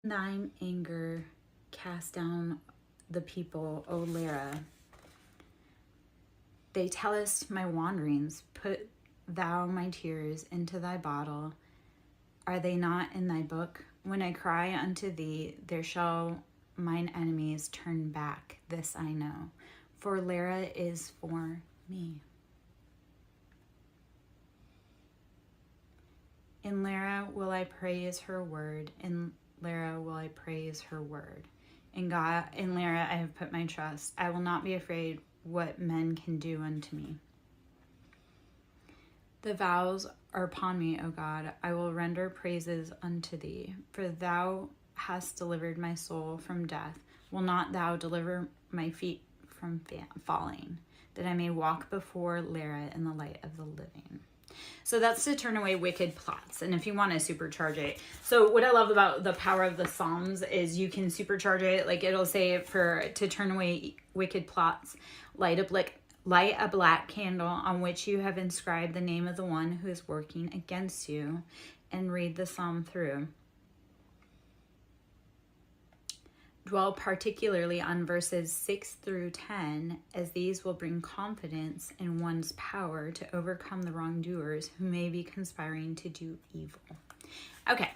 thine anger cast down the people, O Lara. They tellest my wanderings. Put thou my tears into thy bottle. Are they not in thy book? When I cry unto thee, there shall mine enemies turn back. This I know, for Lara is for me. In Lara will I praise her word. In Lara will I praise her word. In God, in Lara I have put my trust. I will not be afraid what men can do unto me. The vows are upon me, O God. I will render praises unto thee, for thou hast delivered my soul from death. Will not thou deliver my feet from falling, that I may walk before Lara in the light of the living? So that's to turn away wicked plots. And if you want to supercharge it. So what I love about the power of the Psalms is you can supercharge it. Like it'll say to turn away wicked plots, light a black candle on which you have inscribed the name of the one who is working against you, and read the psalm through. Dwell particularly on verses 6 through 10, as these will bring confidence in one's power to overcome the wrongdoers who may be conspiring to do evil. Okay,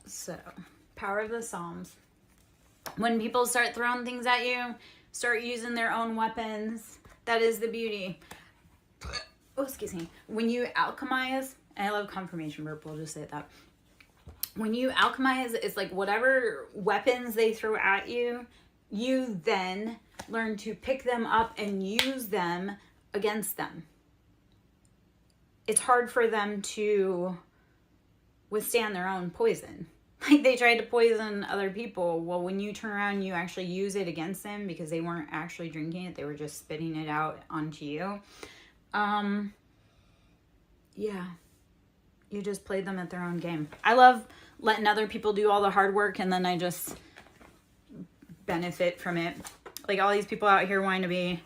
so power of the Psalms. When people start throwing things at you, start using their own weapons. That is the beauty. Oh, excuse me. When you alchemize, and I love confirmation burp, we'll just say that. When you alchemize, it's like whatever weapons they throw at you, you then learn to pick them up and use them against them. It's hard for them to withstand their own poison. Like they tried to poison other people. Well, when you turn around, you actually use it against them because they weren't actually drinking it. They were just spitting it out onto you. Yeah. You just played them at their own game. I love letting other people do all the hard work and then I just benefit from it. Like all these people out here wanting to be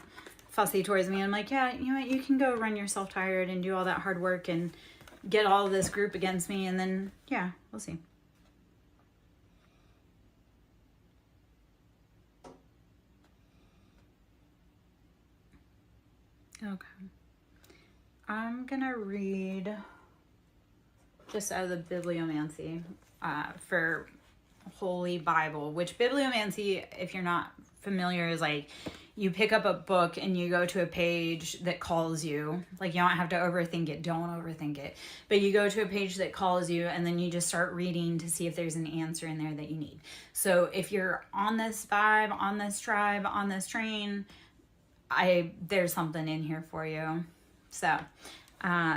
fussy towards me. I'm like, yeah, you know what? You can go run yourself tired and do all that hard work and get all of this group against me. And then, yeah, we'll see. Okay. I'm going to read just out of the bibliomancy for Holy Bible, which bibliomancy, if you're not familiar, is like you pick up a book and you go to a page that calls you. Like you don't have to overthink it. Don't overthink it. But you go to a page that calls you and then you just start reading to see if there's an answer in there that you need. So if you're on this vibe, on this tribe, on this train, there's something in here for you. So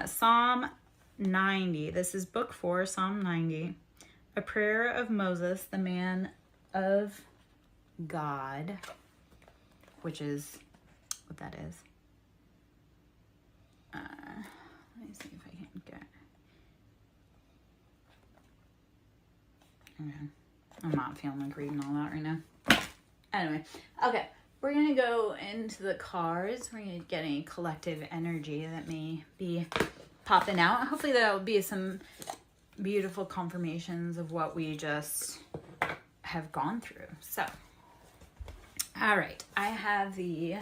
Psalm 90. This is book 4, Psalm 90. A prayer of Moses, the man of God, which is what that is. Let me see if I can get. Okay. I'm not feeling like reading all that right now. Anyway, okay. We're going to go into the cards. We're going to get a collective energy that may be popping out. Hopefully there will be some beautiful confirmations of what we just have gone through. So, all right. I have the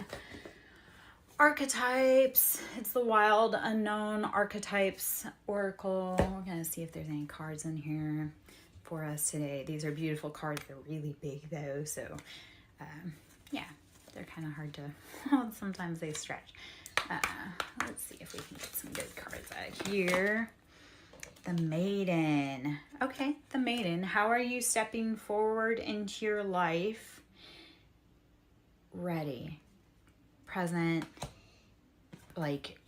archetypes. It's the Wild Unknown Archetypes Oracle. We're going to see if there's any cards in here for us today. These are beautiful cards. They're really big though. So, yeah. They're kind of hard to, well, sometimes they stretch. Let's see if we can get some good cards out here. The Maiden. Okay, the Maiden. How are you stepping forward into your life? Ready. Present. Like,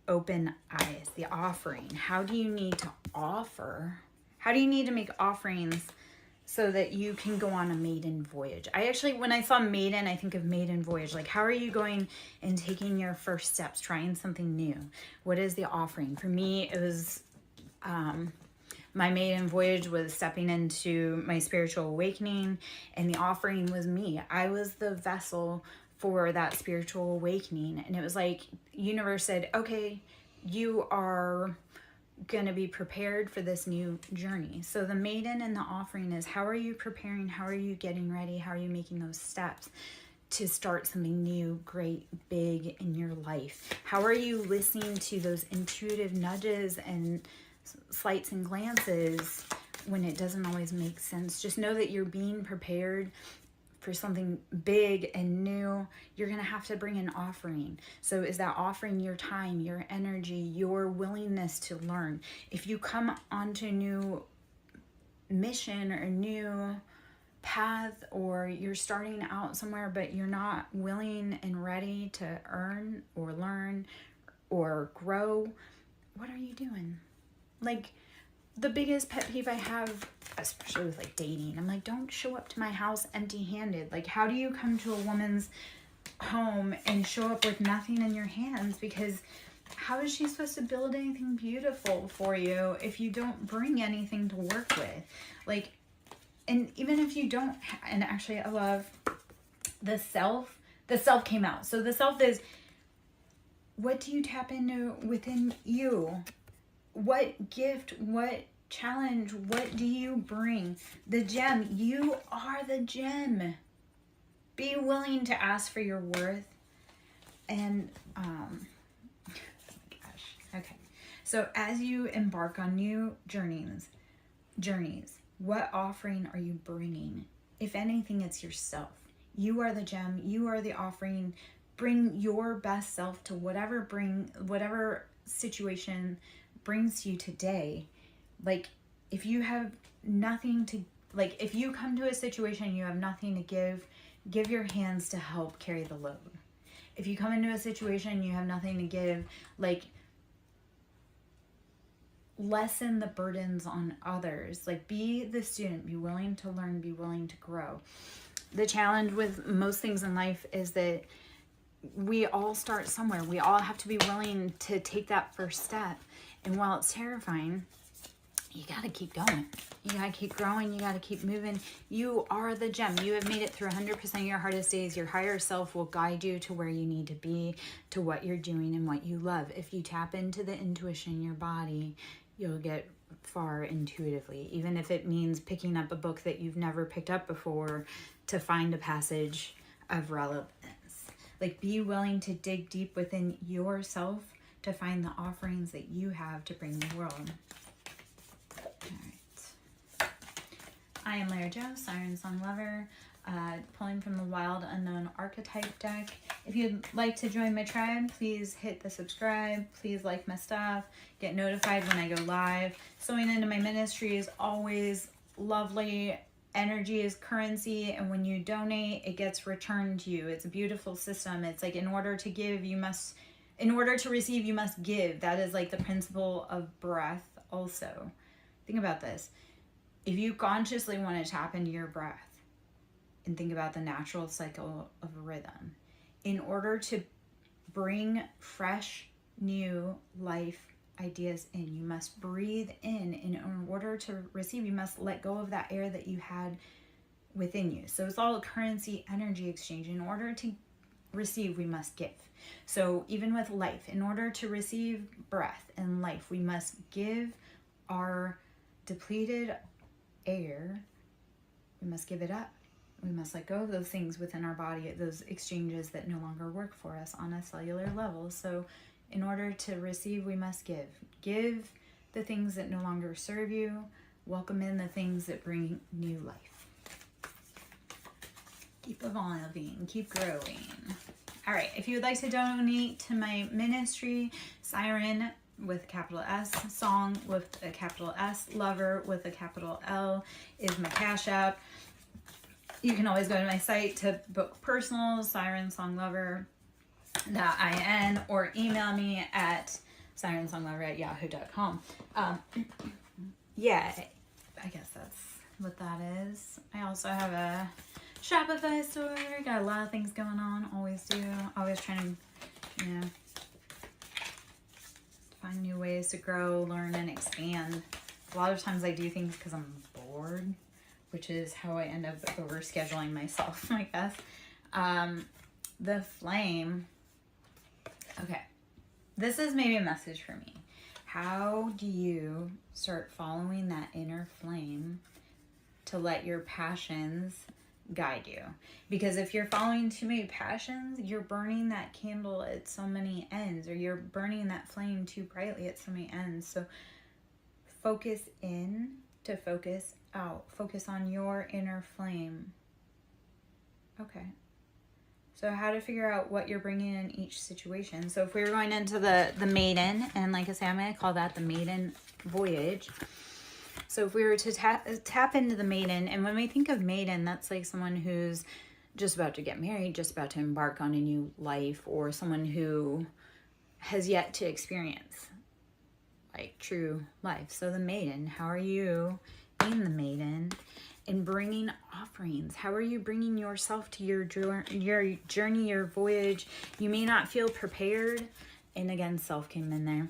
open eyes. The offering. How do you need to offer? How do you need to make offerings so that you can go on a maiden voyage? I actually, when I saw maiden, I think of maiden voyage. Like, how are you going and taking your first steps, trying something new? What is the offering? For me, it was, my maiden voyage was stepping into my spiritual awakening, and the offering was me. I was the vessel for that spiritual awakening. And it was like, universe said, okay, you are going to be prepared for this new journey. So the maiden and the offering is, how are you preparing? How are you getting ready? How are you making those steps to start something new, great, big in your life? How are you listening to those intuitive nudges and slights and glances when it doesn't always make sense? Just know that you're being prepared for something big and new. You're going to have to bring an offering. So is that offering your time, your energy, your willingness to learn? If you come onto a new mission or a new path, or you're starting out somewhere but you're not willing and ready to earn or learn or grow, what are you doing? Like, the biggest pet peeve I have, especially with like dating, I'm like, don't show up to my house empty-handed. Like, how do you come to a woman's home and show up with nothing in your hands? Because how is she supposed to build anything beautiful for you if you don't bring anything to work with? Like, and even if you don't, and actually I love the self came out. So the self is, what do you tap into within you? What gift, what challenge, what do you bring? The gem, you are the gem. Be willing to ask for your worth. And, oh my gosh, okay. So as you embark on new journeys, what offering are you bringing? If anything, it's yourself. You are the gem, you are the offering. Bring your best self to whatever situation brings you today. Like, if you have nothing to, like, if you come to a situation you have nothing to give your hands to help carry the load. If you come into a situation you have nothing to give, like, lessen the burdens on others. Like, be the student, be willing to learn, be willing to grow. The challenge with most things in life is that we all start somewhere. We all have to be willing to take that first step. And while it's terrifying, you got to keep going. You got to keep growing. You got to keep moving. You are the gem. You have made it through 100% of your hardest days. Your higher self will guide you to where you need to be, to what you're doing and what you love. If you tap into the intuition in your body, you'll get far intuitively, even if it means picking up a book that you've never picked up before to find a passage of relevance. Like, be willing to dig deep within yourself to find the offerings that you have to bring the world. All right. I am Lara Jo, SirenSong lover, pulling from the Wild Unknown Archetype deck. If you'd like to join my tribe, please hit the subscribe. Please like my stuff. Get notified when I go live. Sewing into my ministry is always lovely. Energy is currency, and when you donate, it gets returned to you. It's a beautiful system. It's like, in order to receive, you must give. That is like the principle of breath also. Think about this. If you consciously want to tap into your breath and think about the natural cycle of a rhythm, in order to bring fresh, new life ideas in, you must breathe in. In order to receive, you must let go of that air that you had within you. So it's all a currency energy exchange. In order to receive, we must give. So even with life, in order to receive breath and life, we must give our depleted air. We must give it up. We must let go of those things within our body, those exchanges that no longer work for us on a cellular level. So in order to receive, we must give. Give the things that no longer serve you. Welcome in the things that bring new life. Keep evolving, keep growing. All right, if you would like to donate to my ministry, Siren with a capital S, Song with a capital S, Lover with a capital L is my Cash App. You can always go to my site to book personal, SirenSongLover.in, or email me at SirenSongLover@yahoo.com. Yeah, I guess that's what that is. I also have a Shopify store. Got a lot of things going on. Always do. Always trying to, find new ways to grow, learn, and expand. A lot of times I do things because I'm bored, which is how I end up overscheduling myself, I guess. The flame. Okay. This is maybe a message for me. How do you start following that inner flame to let your passions guide you? Because if you're following too many passions, you're burning that candle at so many ends, or you're burning that flame too brightly at so many ends. So focus in to focus out. Focus on your inner flame. Okay. So how to figure out what you're bringing in each situation. So if we were going into the maiden, and like I say, I'm going to call that the maiden voyage. So if we were to tap into the maiden, and when we think of maiden, that's like someone who's just about to get married, just about to embark on a new life, or someone who has yet to experience like true life. So the maiden, how are you being the maiden and bringing offerings? How are you bringing yourself to your journey, your voyage? You may not feel prepared. And again, self came in there.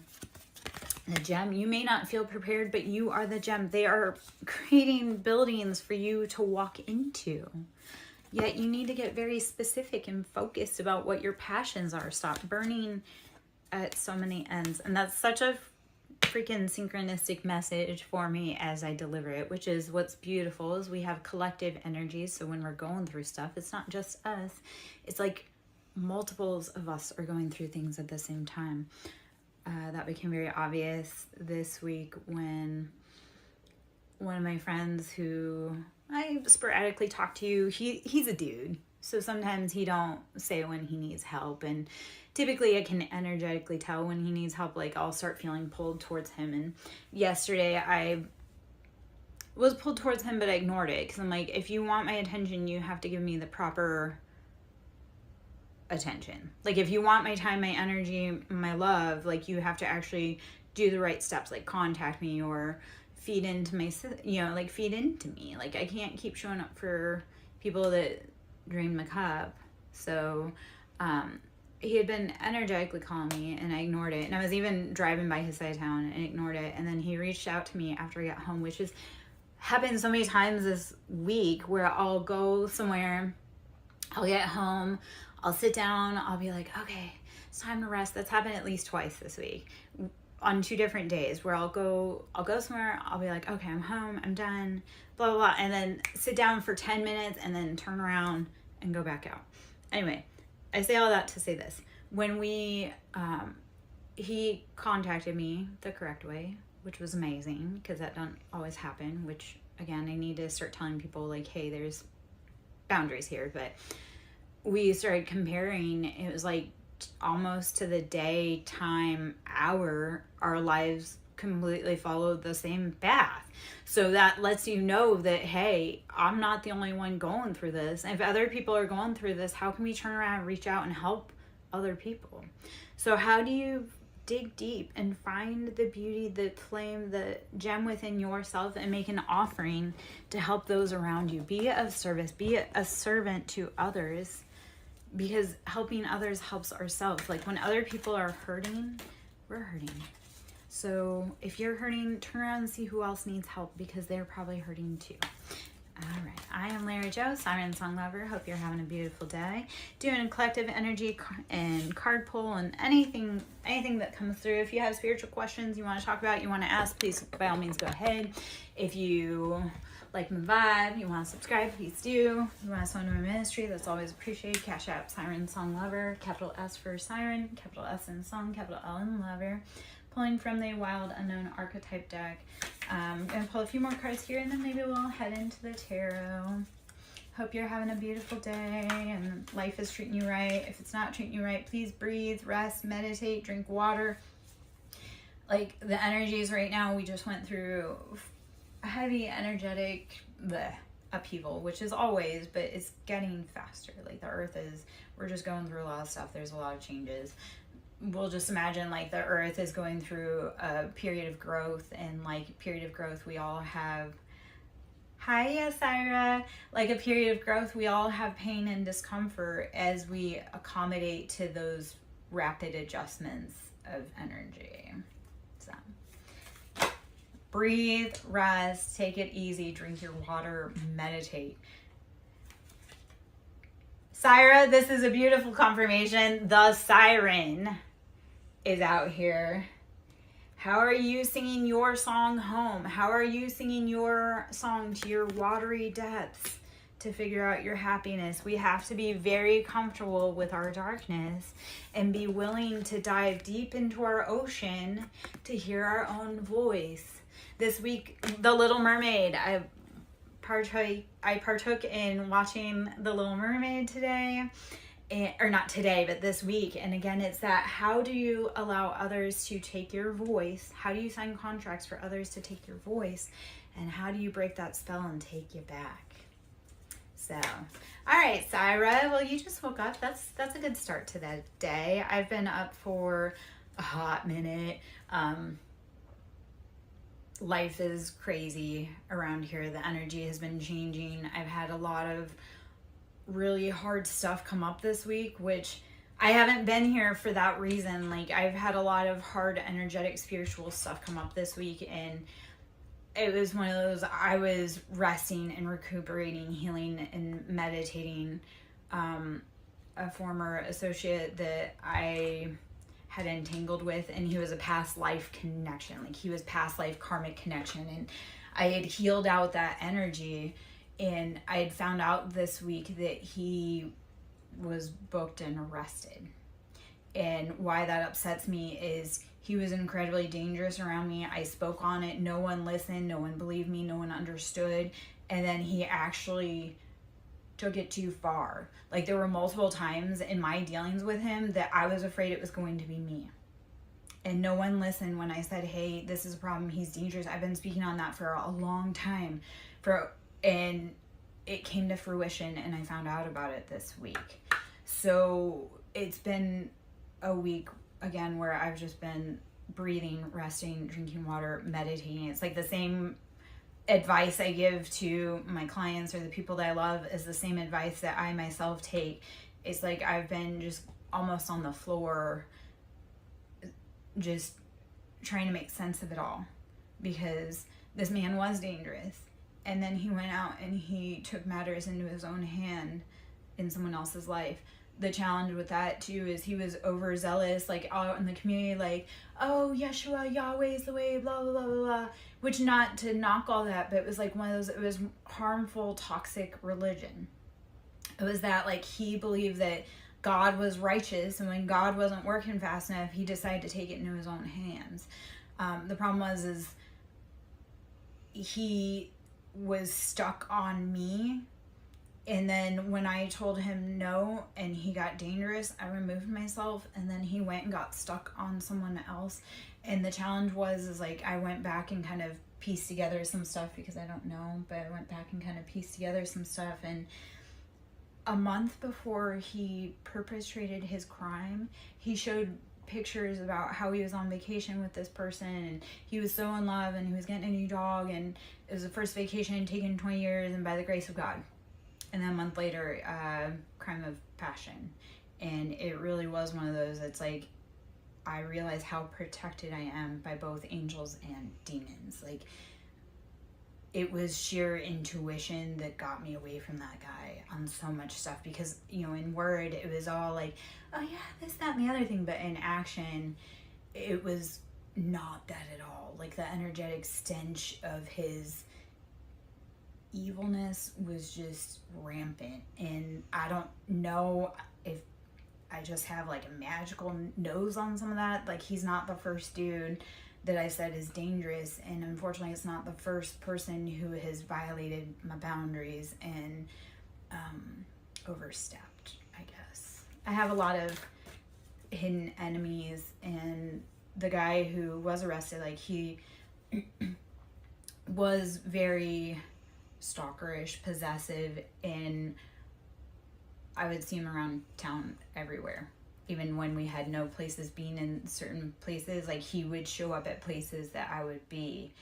The gem, you may not feel prepared, but you are the gem. They are creating buildings for you to walk into. Yet you need to get very specific and focused about what your passions are. Stop burning at so many ends. And that's such a freaking synchronistic message for me as I deliver it, which is what's beautiful is we have collective energies. So when we're going through stuff, it's not just us. It's like multiples of us are going through things at the same time. That became very obvious this week when one of my friends who I sporadically talk to, he's a dude. So sometimes he don't say when he needs help. And typically I can energetically tell when he needs help. Like I'll start feeling pulled towards him. And yesterday I was pulled towards him, but I ignored it. Because I'm like, if you want my attention, you have to give me the proper attention. Like if you want my time, my energy, my love, like you have to actually do the right steps, like contact me or feed into my, like feed into me. Like I can't keep showing up for people that drain my cup. So he had been energetically calling me and I ignored it. And I was even driving by his side of town and ignored it. And then he reached out to me after I got home, which has happened so many times this week where I'll go somewhere, I'll get home, I'll sit down, I'll be like, okay, it's time to rest. That's happened at least twice this week on 2 different days where I'll go somewhere, I'll be like, okay, I'm home, I'm done, blah, blah, blah. And then sit down for 10 minutes and then turn around and go back out. Anyway, I say all that to say this. When he contacted me the correct way, which was amazing because that don't always happen, which again, I need to start telling people like, hey, there's boundaries here. But we started comparing, it was like almost to the day, time, hour, our lives completely followed the same path. So that lets you know that, hey, I'm not the only one going through this. And if other people are going through this, how can we turn around and reach out and help other people? So how do you dig deep and find the beauty, the flame, the gem within yourself and make an offering to help those around you? Be of service, be a servant to others, because helping others helps ourselves. Like when other people are hurting, we're hurting. So if you're hurting, turn around and see who else needs help because they're probably hurting too. All right, I am Larry Joe, SirenSong lover. Hope you're having a beautiful day. Doing a collective energy and card pull and anything that comes through. If you have spiritual questions you want to talk about, you want to ask, please by all means go ahead. If you like my vibe, you want to subscribe, please do. You want to sign to my ministry, that's always appreciated. Cash App, SirenSong lover, capital S for Siren, capital S in song, capital L in lover. Pulling from the Wild Unknown Archetype deck. I'm going to pull a few more cards here and then maybe we'll head into the tarot. Hope you're having a beautiful day and life is treating you right. If it's not treating you right, please breathe, rest, meditate, drink water. Like the energies right now, we just went through a heavy energetic upheaval, which is always, but it's getting faster. Like the earth is, we're just going through a lot of stuff. There's a lot of changes. We'll just imagine like the earth is going through a period of growth, and like period of growth we all have, hi Syra, like a period of growth we all have pain and discomfort as we accommodate to those rapid adjustments of energy. So breathe, rest, take it easy, drink your water, meditate. Syra, this is a beautiful confirmation. The siren is out here. How are you singing your song home? How are you singing your song to your watery depths to figure out your happiness? We have to be very comfortable with our darkness and be willing to dive deep into our ocean to hear our own voice. This week, The Little Mermaid. I partook in watching The Little Mermaid today. Or not today, but this week. And again, it's that, how do you allow others to take your voice? How do you sign contracts for others to take your voice? And how do you break that spell and take you back? So, all right, Syra, well, you just woke up. That's a good start to that day. I've been up for a hot minute. Life is crazy around here. The energy has been changing. I've had a lot of really hard stuff come up this week, which I haven't been here for that reason. Like, I've had a lot of hard, energetic, spiritual stuff come up this week, and it was one of those, I was resting and recuperating, healing and meditating. A former associate that I had entangled with, and he was a past life connection. Like, he was past life karmic connection, and I had healed out that energy. And I had found out this week that he was booked and arrested. And why that upsets me is he was incredibly dangerous around me. I spoke on it. No one listened. No one believed me. No one understood. And then he actually took it too far. Like, there were multiple times in my dealings with him that I was afraid it was going to be me. And no one listened when I said, hey, this is a problem. He's dangerous. I've been speaking on that for a long time. And it came to fruition, and I found out about it this week. So it's been a week, again, where I've just been breathing, resting, drinking water, meditating. It's like the same advice I give to my clients or the people that I love is the same advice that I myself take. It's like I've been just almost on the floor, just trying to make sense of it all, because this man was dangerous. And then he went out and he took matters into his own hand in someone else's life. The challenge with that too is he was overzealous, like out in the community, like, oh, Yeshua, Yahweh is the way, blah, blah, blah, blah, blah. Which, not to knock all that, but it was like one of those, it was harmful, toxic religion. It was that, like, he believed that God was righteous, and when God wasn't working fast enough, he decided to take it into his own hands. The problem is he was stuck on me, and then when I told him no and he got dangerous, I removed myself, and then he went and got stuck on someone else. And the challenge is like, I went back and kind of pieced together some stuff, because I don't know, but I went back and kind of pieced together some stuff. And a month before he perpetrated his crime, he showed pictures about how he was on vacation with this person, and he was so in love, and he was getting a new dog, and it was the first vacation taken in 20 years, and by the grace of God. And then a month later, crime of passion. And it really was one of those, it's like, I realize how protected I am by both angels and demons. Like, it was sheer intuition that got me away from that guy on so much stuff, because, you know, in word, it was all like, oh yeah, this, that, and the other thing, but in action, it was not that at all. Like, the energetic stench of his evilness was just rampant, and I don't know if I just have like a magical nose on some of that. Like, he's not the first dude that I said is dangerous, and unfortunately it's not the first person who has violated my boundaries and overstepped, I guess. I have a lot of hidden enemies, and the guy who was arrested, like, he was very stalkerish, possessive, and I would see him around town everywhere. Even when we had no places being in certain places, like, he would show up at places that I would be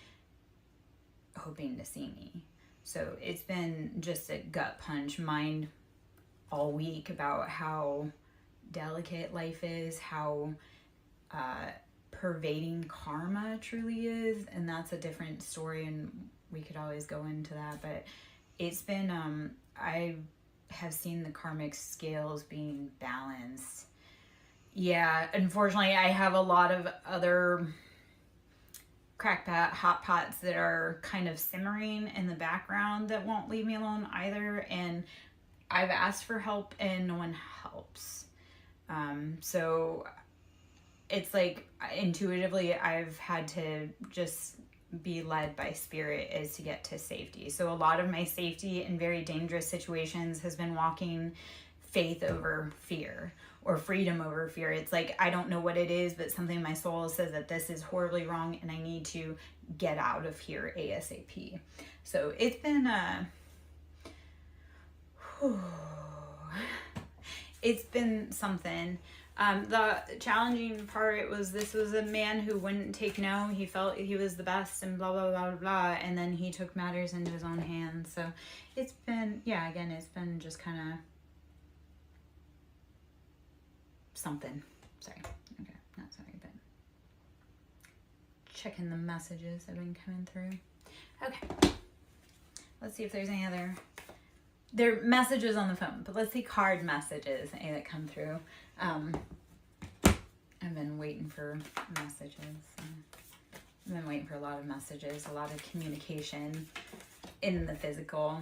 hoping to see me. So it's been just a gut punch mind all week about how delicate life is, how pervading karma truly is, and that's a different story, and we could always go into that. But it's been I have seen the karmic scales being balanced. Yeah, unfortunately I have a lot of other hot pots that are kind of simmering in the background that won't leave me alone either. And I've asked for help and no one helps. So it's like intuitively I've had to just be led by spirit is to get to safety. So a lot of my safety in very dangerous situations has been walking faith over fear or freedom over fear. It's like, I don't know what it is, but something in my soul says that this is horribly wrong and I need to get out of here ASAP. So it's been it's been something. The challenging part was this was a man who wouldn't take no. He felt he was the best and blah, blah, blah, blah. And then he took matters into his own hands. So it's been, yeah, again, it's been just kind of something. Sorry. Okay, not sorry, but checking the messages that have been coming through. Okay. Let's see if there's any other... There are messages on the phone, but let's see card messages that come through. I've been waiting for messages. I've been waiting for a lot of messages, a lot of communication in the physical.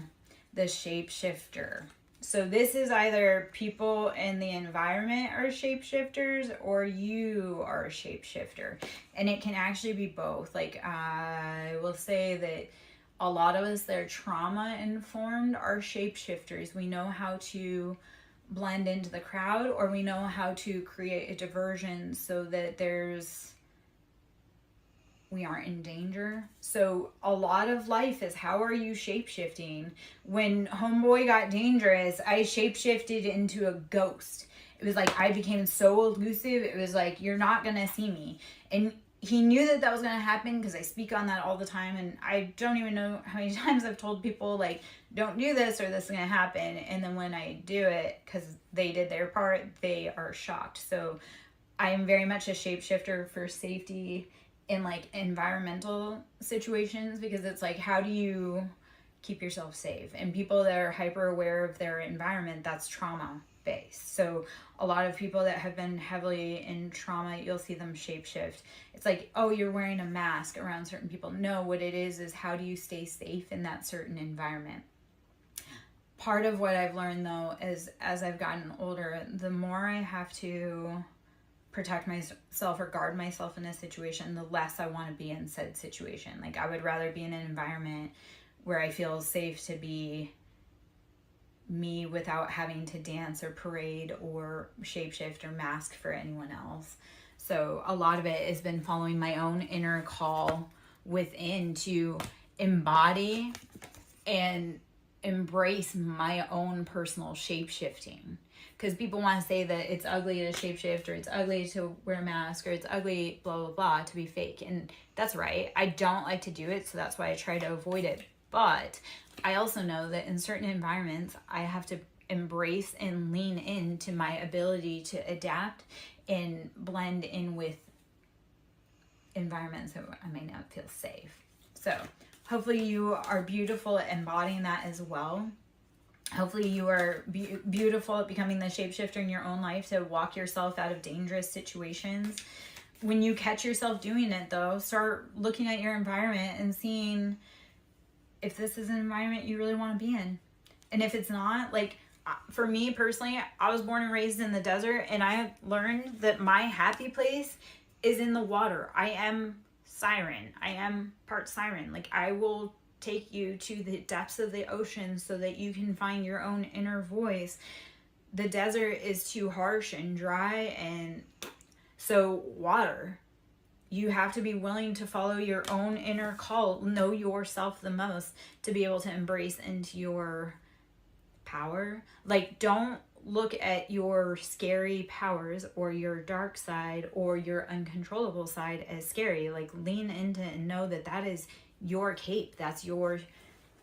The shapeshifter. So this is either people in the environment are shapeshifters or you are a shapeshifter. And it can actually be both. Like I will say that a lot of us that are trauma informed are shapeshifters. We know how to blend into the crowd, or we know how to create a diversion so that we aren't in danger. So a lot of life is, how are you shapeshifting? When homeboy got dangerous, I shapeshifted into a ghost. It was like I became so elusive. It was like, you're not gonna see me. And he knew that was going to happen because I speak on that all the time. And I don't even know how many times I've told people, like, don't do this or this is going to happen. And then when I do it, because they did their part, they are shocked. So I'm very much a shapeshifter for safety in, like, environmental situations, because it's like, how do you keep yourself safe? And people that are hyper aware of their environment, that's trauma based. So a lot of people that have been heavily in trauma, you'll see them shapeshift. It's like, oh, you're wearing a mask around certain people. No, what it is how do you stay safe in that certain environment? Part of what I've learned though is, as I've gotten older, the more I have to protect myself or guard myself in a situation, the less I want to be in said situation. Like I would rather be in an environment where I feel safe to be me without having to dance or parade or shapeshift or mask for anyone else. So a lot of it has been following my own inner call within to embody and embrace my own personal shapeshifting. Because people want to say that it's ugly to shapeshift, or it's ugly to wear a mask, or it's ugly blah blah blah to be fake. And that's right, I don't like to do it, so that's why I try to avoid it. But I also know that in certain environments, I have to embrace and lean into my ability to adapt and blend in with environments that I may not feel safe. So hopefully you are beautiful at embodying that as well. Hopefully you are beautiful at becoming the shapeshifter in your own life to walk yourself out of dangerous situations. When you catch yourself doing it though, start looking at your environment and seeing if this is an environment you really want to be in. And if it's not, like for me personally, I was born and raised in the desert, and I have learned that my happy place is in the water. I am siren. I am part siren. Like I will take you to the depths of the ocean so that you can find your own inner voice. The desert is too harsh and dry, and so water. You have to be willing to follow your own inner call, know yourself the most to be able to embrace into your power. Like, don't look at your scary powers or your dark side or your uncontrollable side as scary. Like, lean into and know that that is your cape. That's your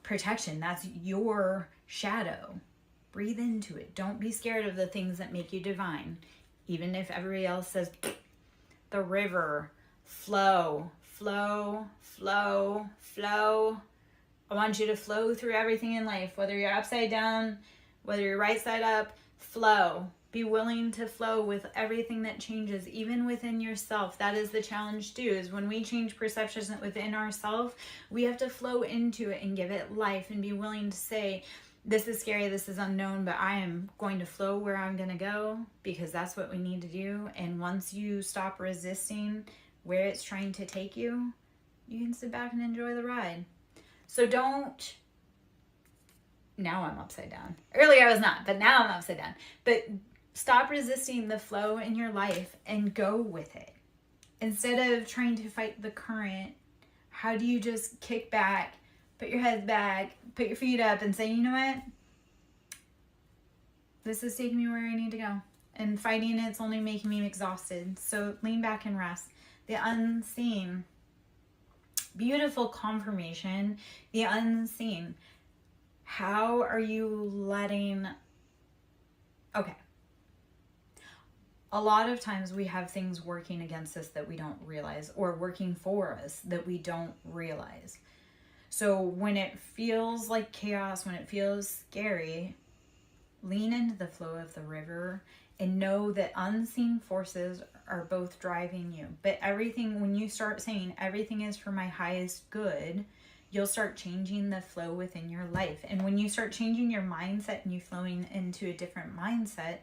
protection. That's your shadow. Breathe into it. Don't be scared of the things that make you divine. Even if everybody else says, the river, flow, flow, flow, flow. I want you to flow through everything in life, whether you're upside down, whether you're right side up, flow. Be willing to flow with everything that changes, even within yourself. That is the challenge too, is when we change perceptions within ourselves, we have to flow into it and give it life and be willing to say, this is scary, this is unknown, but I am going to flow where I'm going to go, because that's what we need to do. And once you stop resisting where it's trying to take you, you can sit back and enjoy the ride. So don't, now I'm upside down. Earlier I was not, but now I'm upside down. But stop resisting the flow in your life and go with it. Instead of trying to fight the current, how do you just kick back, put your head back, put your feet up and say, you know what? This is taking me where I need to go. And fighting it's only making me exhausted. So lean back and rest. The unseen. Beautiful confirmation. The unseen. How are you letting... Okay. A lot of times we have things working against us that we don't realize, or working for us that we don't realize. So when it feels like chaos, when it feels scary, lean into the flow of the river and know that unseen forces are both driving you. But everything, when you start saying everything is for my highest good, you'll start changing the flow within your life. And when you start changing your mindset and you flowing into a different mindset,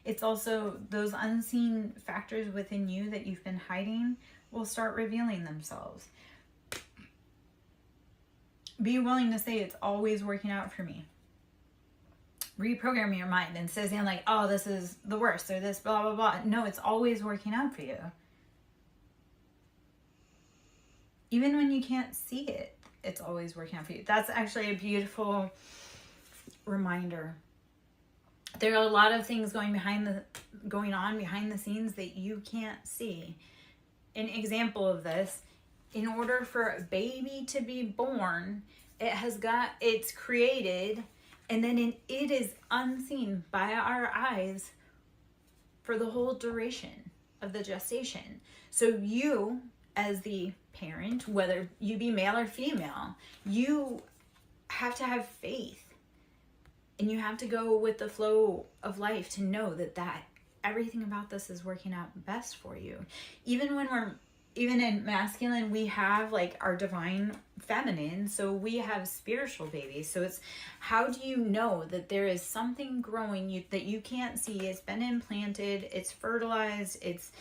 it's also those unseen factors within you that you've been hiding will start revealing themselves. Be willing to say it's always working out for me. Reprogram your mind and says, like, oh, this is the worst, or this blah, blah, blah. No, it's always working out for you. Even when you can't see it, it's always working out for you. That's actually a beautiful reminder. There are a lot of things going on behind the scenes that you can't see. An example of this, in order for a baby to be born, it's created, and then it is unseen by our eyes for the whole duration of the gestation. So you, as the parent, whether you be male or female, you have to have faith. And you have to go with the flow of life to know that everything about this is working out best for you. Even in masculine, we have like our divine feminine, so we have spiritual babies. So it's, how do you know that there is something growing that you can't see? It's been implanted, it's fertilized, it's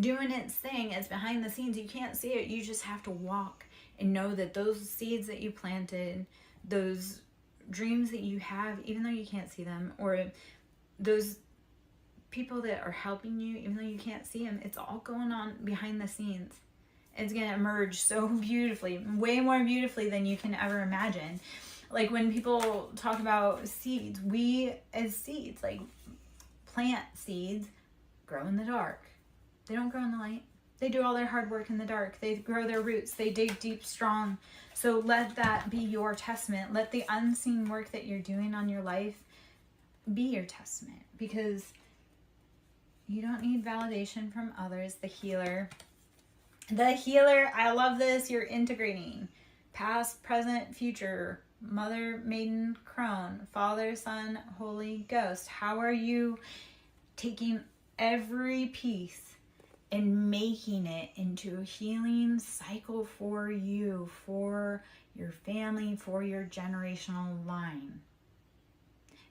doing its thing, it's behind the scenes. You can't see it. You just have to walk and know that those seeds that you planted, those dreams that you have, even though you can't see them, or those people that are helping you, even though you can't see them, it's all going on behind the scenes. It's going to emerge so beautifully, way more beautifully than you can ever imagine. Like when people talk about seeds, we as seeds, like plant seeds, grow in the dark. They don't grow in the light. They do all their hard work in the dark. They grow their roots. They dig deep, strong. So let that be your testament. Let the unseen work that you're doing on your life be your testament, because you don't need validation from others. The healer, I love this. You're integrating past, present, future, mother, maiden, crone, Father, Son, Holy Ghost. How are you taking every piece and making it into a healing cycle for you, for your family, for your generational line?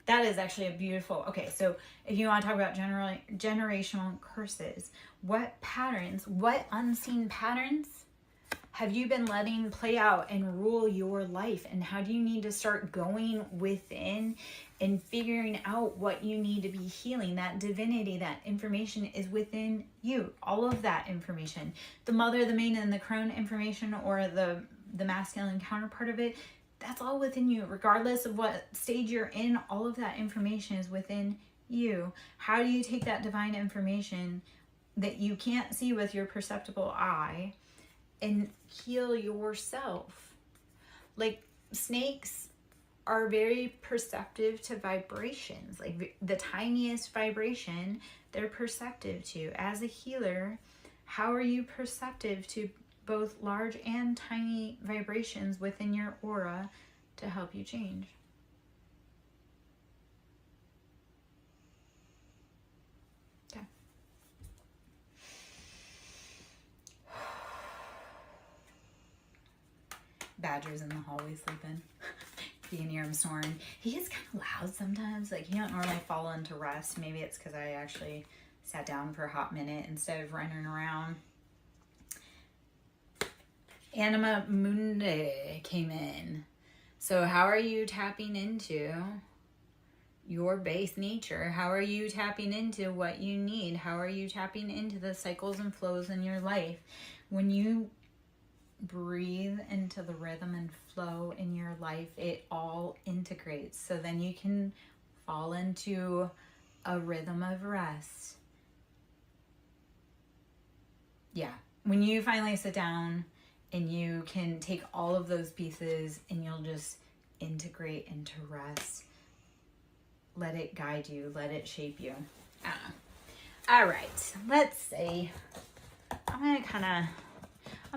That is actually a beautiful... Okay, so if you want to talk about generational curses, what patterns, what unseen patterns have you been letting play out and rule your life? And how do you need to start going within and figuring out what you need to be healing? That divinity, that information is within you. All of that information. The mother, the maiden, and the crone information, or the masculine counterpart of it, that's all within you. Regardless of what stage you're in, all of that information is within you. How do you take that divine information that you can't see with your perceptible eye and heal yourself? Like snakes are very perceptive to vibrations. Like the tiniest vibration, they're perceptive to. As a healer, how are you perceptive to both large and tiny vibrations within your aura to help you change? Badger's in the hallway sleeping. You can hear him snoring. He is kind of loud sometimes. Like, he don't normally fall into rest. Maybe it's because I actually sat down for a hot minute instead of running around. Anima Mundi came in. So how are you tapping into your base nature? How are you tapping into what you need? How are you tapping into the cycles and flows in your life? When you breathe into the rhythm and flow in your life, it all integrates. So then you can fall into a rhythm of rest. Yeah. When you finally sit down and you can take all of those pieces and you'll just integrate into rest. Let it guide you. Let it shape you. All right. Let's see. I'm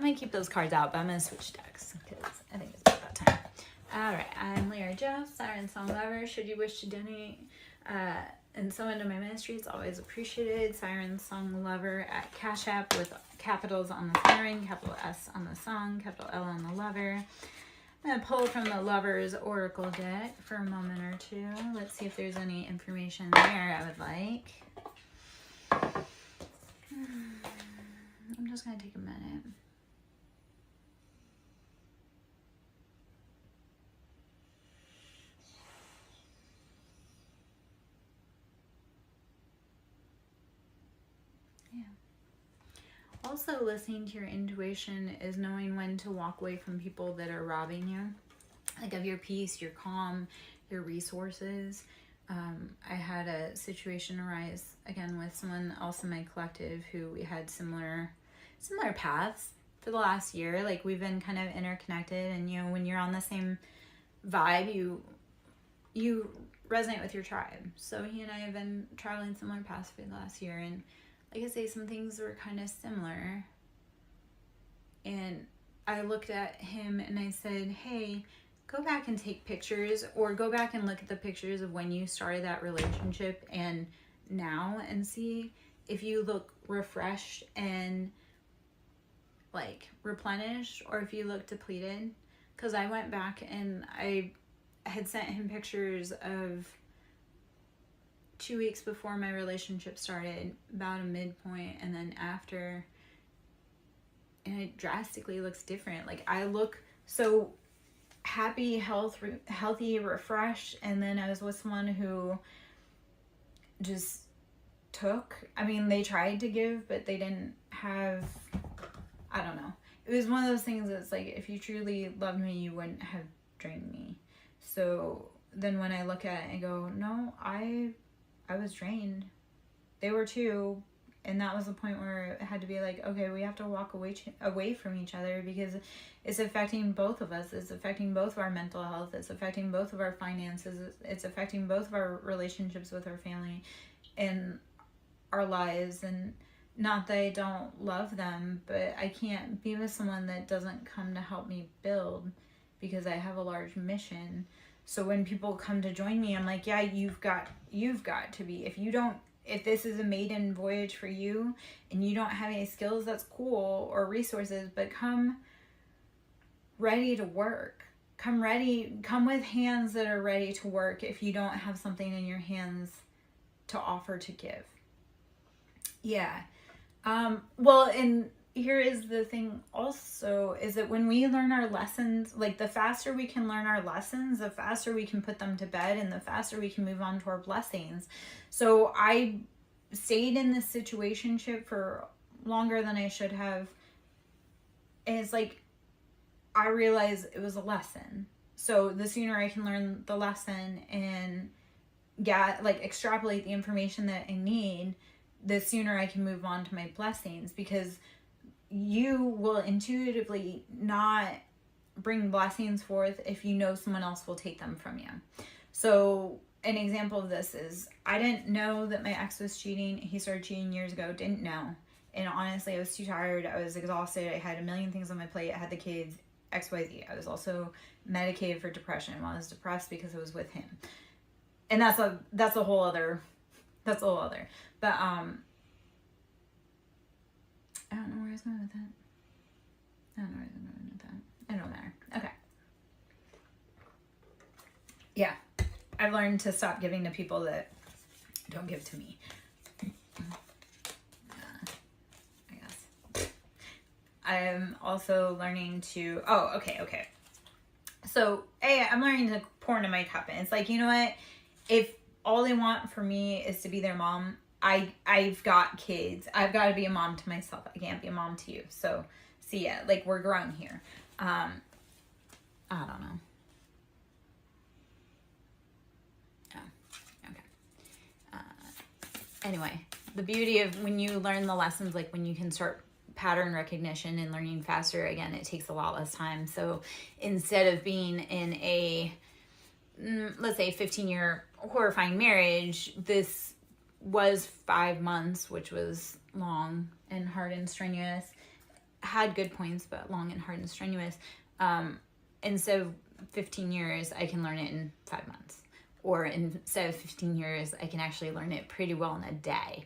going to keep those cards out, but I'm going to switch decks because I think it's about that time. All right. I'm Lyra Joe, SirenSong lover. Should you wish to donate and sow into my ministry, it's always appreciated. SirenSong lover at Cash App with capitals on the siren, capital S on the song, capital L on the lover. I'm going to pull from the Lover's Oracle deck for a moment or two. Let's see if there's any information there I would like. I'm just going to take a minute. Also, listening to your intuition is knowing when to walk away from people that are robbing you, like of your peace, your calm, your resources. I had a situation arise again with someone else in my collective who we had similar paths for the last year. Like, we've been kind of interconnected, and you know, when you're on the same vibe, you resonate with your tribe. So he and I have been traveling similar paths for the last year, and like I say, some things were kind of similar. And I looked at him and I said, hey, go back and take pictures, or go back and look at the pictures of when you started that relationship and now, and see if you look refreshed and like replenished, or if you look depleted. Because I went back and I had sent him pictures of 2 weeks before my relationship started, about a midpoint, and then after, and it drastically looks different. Like, I look so happy, healthy, refreshed, and then I was with someone who just took. I mean, they tried to give, but they didn't have, I don't know. It was one of those things that's like, if you truly loved me, you wouldn't have drained me. So then when I look at it and go, no, I was drained. They were too. And that was the point where it had to be like, okay, we have to walk away from each other, because it's affecting both of us. It's affecting both of our mental health. It's affecting both of our finances. It's affecting both of our relationships with our family and our lives. And not that I don't love them, but I can't be with someone that doesn't come to help me build, because I have a large mission. So when people come to join me, I'm like, yeah, you've got to be. If this is a maiden voyage for you and you don't have any skills, that's cool, or resources, but come ready to work. Come with hands that are ready to work if you don't have something in your hands to offer to give. Yeah. Well, and here is the thing also, is that when we learn our lessons, like, the faster we can learn our lessons, the faster we can put them to bed, and the faster we can move on to our blessings. So I stayed in this situationship for longer than I should have. And it's like, I realized it was a lesson. So the sooner I can learn the lesson and extrapolate the information that I need, the sooner I can move on to my blessings, because you will intuitively not bring blessings forth if you know someone else will take them from you. So an example of this is, I didn't know that my ex was cheating. He started cheating years ago. Didn't know. And honestly, I was too tired. I was exhausted. I had a million things on my plate. I had the kids, XYZ. I was also medicated for depression. Well, I was depressed because I was with him. And that's a whole other. But I don't know where I was going with that. It don't matter. Okay. I've learned to stop giving to people that don't give to me. I guess. I'm also learning to, okay. So, I'm learning to pour into my cup. And it's like, you know what? If all they want for me is to be their mom, I've got kids. I've got to be a mom to myself. I can't be a mom to you. So, see ya. Like, we're grown here. I don't know. Oh, okay. Anyway, the beauty of when you learn the lessons, like when you can start pattern recognition and learning faster, again, it takes a lot less time. So instead of being in a, let's say, 15-year horrifying marriage, this was 5 months, which was long and hard and strenuous. Had good points, but long and hard and strenuous. Instead of 15 years, I can learn it in 5 months. Or instead of 15 years, I can actually learn it pretty well in a day.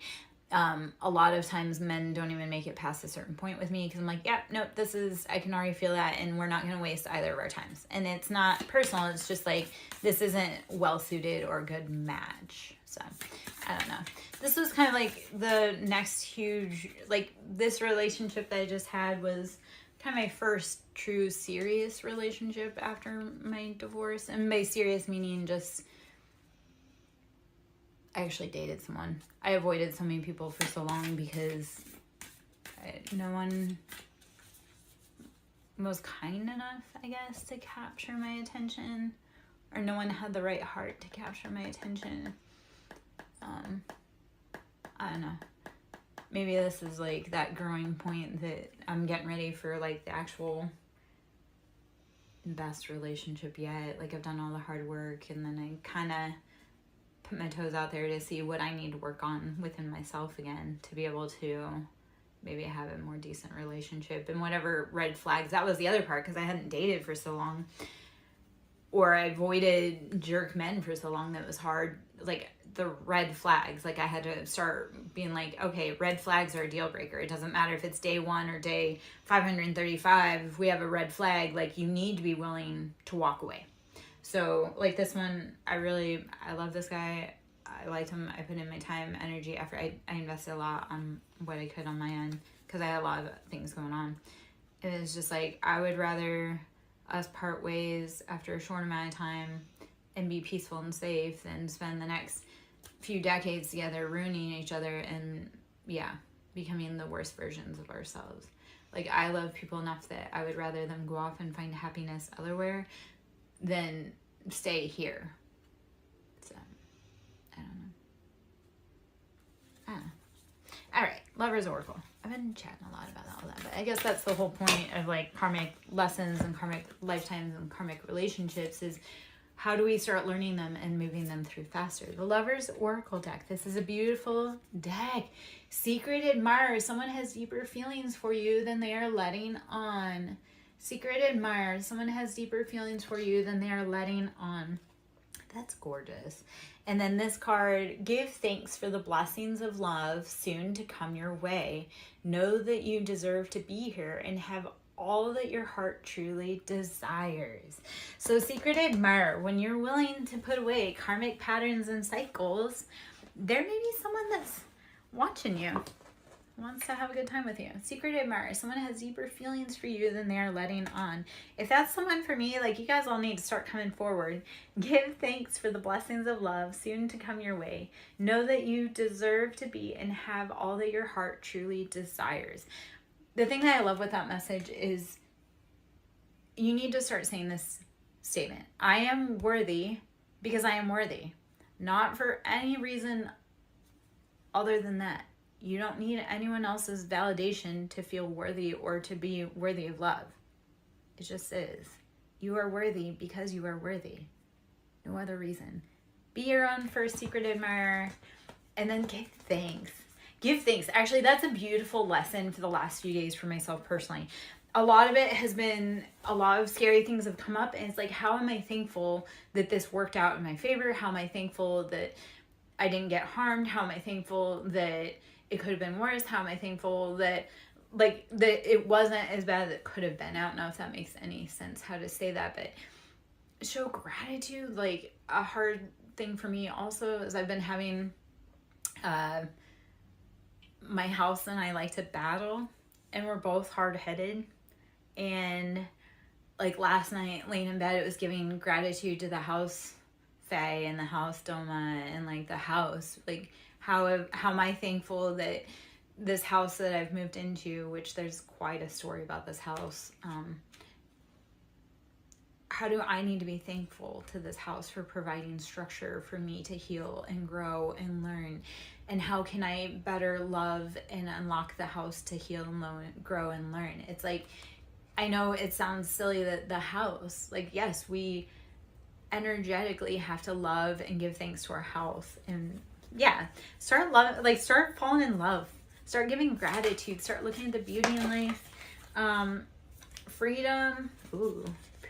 A lot of times men don't even make it past a certain point with me because I'm like, yeah, nope, I can already feel that, and we're not going to waste either of our times. And it's not personal. It's just like, this isn't well-suited or a good match. So, I don't know. This was kind of like the next huge, like this relationship that I just had was kind of my first true serious relationship after my divorce. And by serious meaning just, I actually dated someone. I avoided so many people for so long because no one was kind enough, I guess, to capture my attention. Or no one had the right heart to capture my attention. I don't know. Maybe this is like that growing point that I'm getting ready for, like the actual best relationship yet. Like I've done all the hard work, and then I kind of put my toes out there to see what I need to work on within myself again to be able to maybe have a more decent relationship. And whatever red flags, that was the other part, because I hadn't dated for so long, or I avoided jerk men for so long that it was hard. Like the red flags, like I had to start being like, okay, red flags are a deal breaker. It doesn't matter if it's day 1 or day 535. If we have a red flag, like you need to be willing to walk away. So like this one, I love this guy. I liked him. I put in my time, energy, effort. I invested a lot on what I could on my end because I had a lot of things going on. It was just like, I would rather us part ways after a short amount of time and be peaceful and safe than spend the next few decades together ruining each other and becoming the worst versions of ourselves. Like I love people enough that I would rather them go off and find happiness elsewhere than stay here. So I don't know. All right, Lover's Oracle. I've been chatting a lot about all that, but I guess that's the whole point of like karmic lessons and karmic lifetimes and karmic relationships is how do we start learning them and moving them through faster? The Lover's Oracle deck. This is a beautiful deck. Secret admirer. Someone has deeper feelings for you than they are letting on. Secret admirer. Someone has deeper feelings for you than they are letting on. That's gorgeous. And then this card, give thanks for the blessings of love soon to come your way. Know that you deserve to be here and have all that your heart truly desires. So secret admirer, when you're willing to put away karmic patterns and cycles, there may be someone that's watching you, wants to have a good time with you. Secret admirer, someone has deeper feelings for you than they are letting on. If that's someone for me, like you guys all need to start coming forward. Give thanks for the blessings of love soon to come your way. Know that you deserve to be and have all that your heart truly desires. The thing that I love with that message is you need to start saying this statement. I am worthy because I am worthy. Not for any reason other than that. You don't need anyone else's validation to feel worthy or to be worthy of love. It just is. You are worthy because you are worthy. No other reason. Be your own first secret admirer and then give thanks. Give thanks. Actually, that's a beautiful lesson for the last few days for myself personally. A lot of it has been, a lot of scary things have come up, and it's like, how am I thankful that this worked out in my favor? How am I thankful that I didn't get harmed? How am I thankful that it could have been worse? How am I thankful that that it wasn't as bad as it could have been? I don't know if that makes any sense how to say that, but show gratitude. Like a hard thing for me also is I've been having my house and I like to battle, and we're both hard-headed. And like last night, laying in bed, it was giving gratitude to the house Faye and the house Doma and like the house. Like how am I thankful that this house that I've moved into, which there's quite a story about this house. How do I need to be thankful to this house for providing structure for me to heal and grow and learn? And how can I better love and unlock the house to heal and grow and learn? It's like, I know it sounds silly that the house, like, yes, we energetically have to love and give thanks to our house. And yeah, start falling in love. Start giving gratitude. Start looking at the beauty in life. Freedom. Ooh,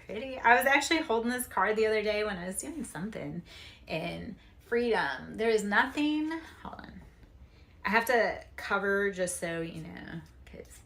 pretty. I was actually holding this card the other day when I was doing something. And freedom. There is nothing. Hold on. I have to cover just so you know. Because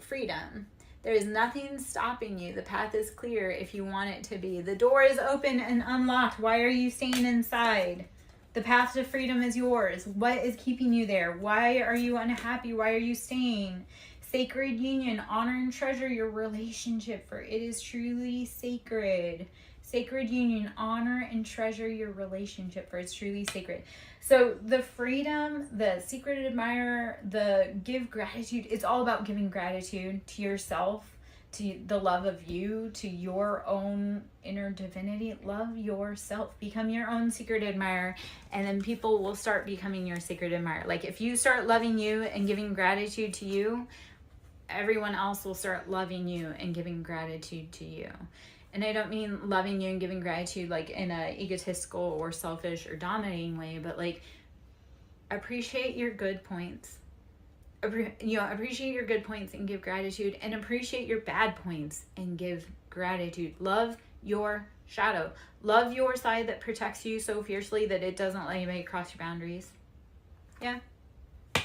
freedom. There is nothing stopping you. The path is clear if you want it to be. The door is open and unlocked. Why are you staying inside? The path to freedom is yours. What is keeping you there? Why are you unhappy? Why are you staying? Sacred union. Honor and treasure your relationship, for it is truly sacred. Sacred union. Honor and treasure your relationship, for it's truly sacred. So the freedom, the secret admirer, the give gratitude, it's all about giving gratitude to yourself, to the love of you, to your own inner divinity. Love yourself. Become your own secret admirer, and then people will start becoming your secret admirer. Like if you start loving you and giving gratitude to you, everyone else will start loving you and giving gratitude to you. And I don't mean loving you and giving gratitude like in a egotistical or selfish or dominating way, but like appreciate your good points. Appreciate your good points and give gratitude, and appreciate your bad points and give gratitude. Love your shadow. Love your side that protects you so fiercely that it doesn't let anybody cross your boundaries. Yeah. I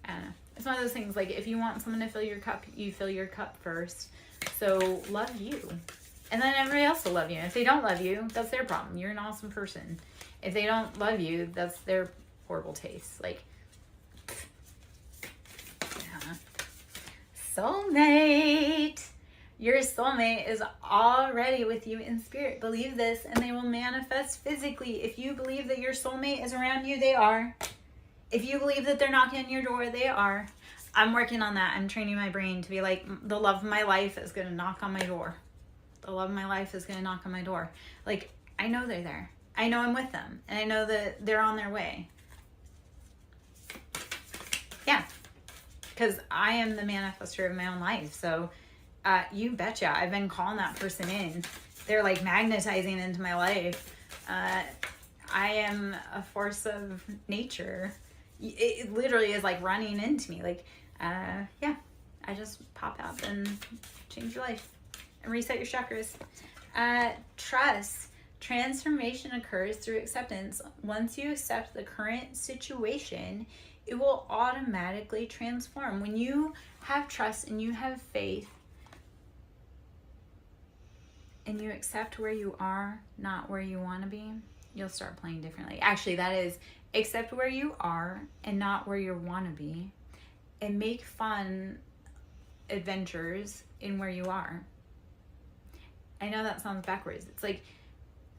don't know. It's one of those things, like if you want someone to fill your cup, you fill your cup first. So love you. And then everybody else will love you. If they don't love you, that's their problem. You're an awesome person. If they don't love you, that's their horrible taste. Like, yeah. Soulmate. Your soulmate is already with you in spirit. Believe this, and they will manifest physically. If you believe that your soulmate is around you, they are. If you believe that they're knocking on your door, they are. I'm working on that. I'm training my brain to be like, the love of my life is going to knock on my door. The love of my life is going to knock on my door. Like, I know they're there. I know I'm with them. And I know that they're on their way. Yeah. Because I am the manifester of my own life. So, you betcha. I've been calling that person in. They're like magnetizing into my life. I am a force of nature. It literally is like running into me. Like, yeah. I just pop out and change your life. And reset your chakras. Trust. Transformation occurs through acceptance. Once you accept the current situation, it will automatically transform. When you have trust and you have faith and you accept where you are, not where you want to be, you'll start playing differently. Actually, that is, accept where you are and not where you want to be, and make fun adventures in where you are. I know that sounds backwards. It's like,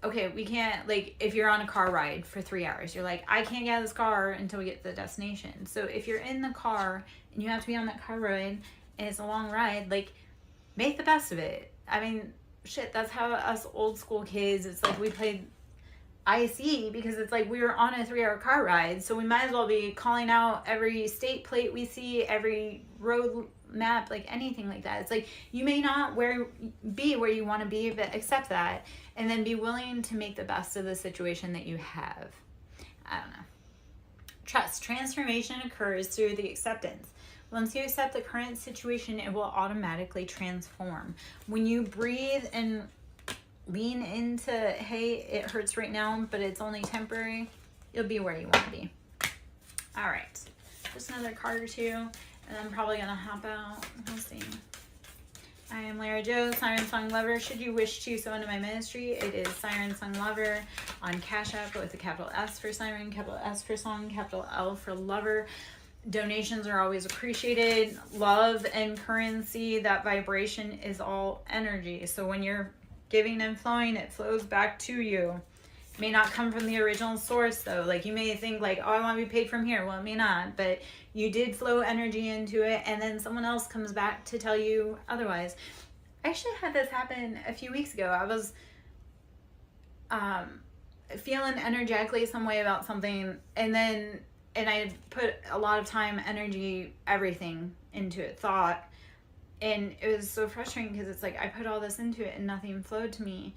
okay, we can't, like, if you're on a car ride for 3 hours, you're like, I can't get out of this car until we get to the destination. So if you're in the car and you have to be on that car ride and it's a long ride, like, make the best of it. I mean, shit, that's how us old school kids, it's like we played IC because it's like we were on a 3-hour car ride. So we might as well be calling out every state plate we see, every road map, like anything like that. It's like you may not be where you want to be, but accept that and then be willing to make the best of the situation that you have. I don't know. Trust. Transformation occurs through the acceptance. Once you accept the current situation, it will automatically transform. When you breathe and lean into, hey, it hurts right now, but it's only temporary, you'll be where you want to be. All right. Just another card or two. And I'm probably going to hop out. We'll see. I am Lara Joe, SirenSong Lover. Should you wish to sow into my ministry, it is SirenSong Lover on Cash App with a capital S for Siren, capital S for Song, capital L for Lover. Donations are always appreciated. Love and currency, that vibration is all energy. So when you're giving and flowing, it flows back to you. It may not come from the original source though. Like you may think like, oh, I want to be paid from here. Well, it may not, but you did flow energy into it, and then someone else comes back to tell you otherwise. I actually had this happen a few weeks ago. I was feeling energetically some way about something, and I had put a lot of time, energy, everything into it, thought, and it was so frustrating because it's like I put all this into it and nothing flowed to me.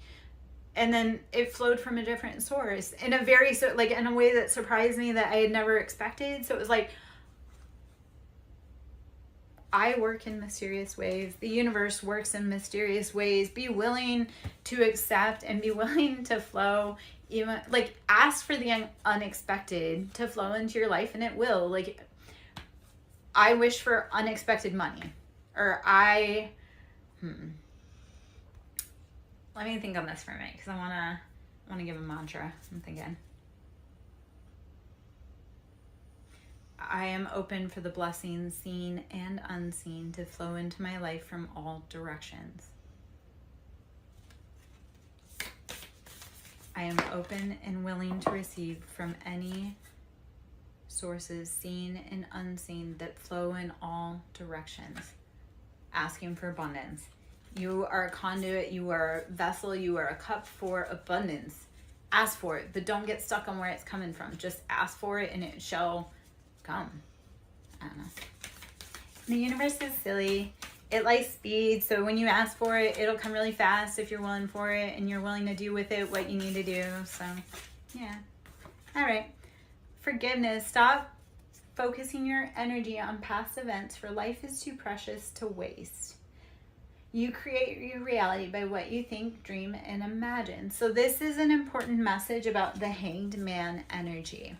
And then it flowed from a different source in a in a way that surprised me that I had never expected. So it was like, I work in mysterious ways. The universe works in mysterious ways. Be willing to accept and be willing to flow. Even like ask for the unexpected to flow into your life, and it will. Like I wish for unexpected money, or let me think on this for a minute because I wanna give a mantra. I'm thinking. I am open for the blessings seen and unseen to flow into my life from all directions. I am open and willing to receive from any sources seen and unseen that flow in all directions. Asking for abundance. You are a conduit, you are a vessel, you are a cup for abundance. Ask for it, but don't get stuck on where it's coming from. Just ask for it and it shall come. I don't know. The universe is silly. It likes speed, so when you ask for it, it'll come really fast if you're willing for it and you're willing to do with it what you need to do. So, yeah. All right. Forgiveness. Stop focusing your energy on past events, for life is too precious to waste. You create your reality by what you think, dream, and imagine. So this is an important message about the Hanged Man energy.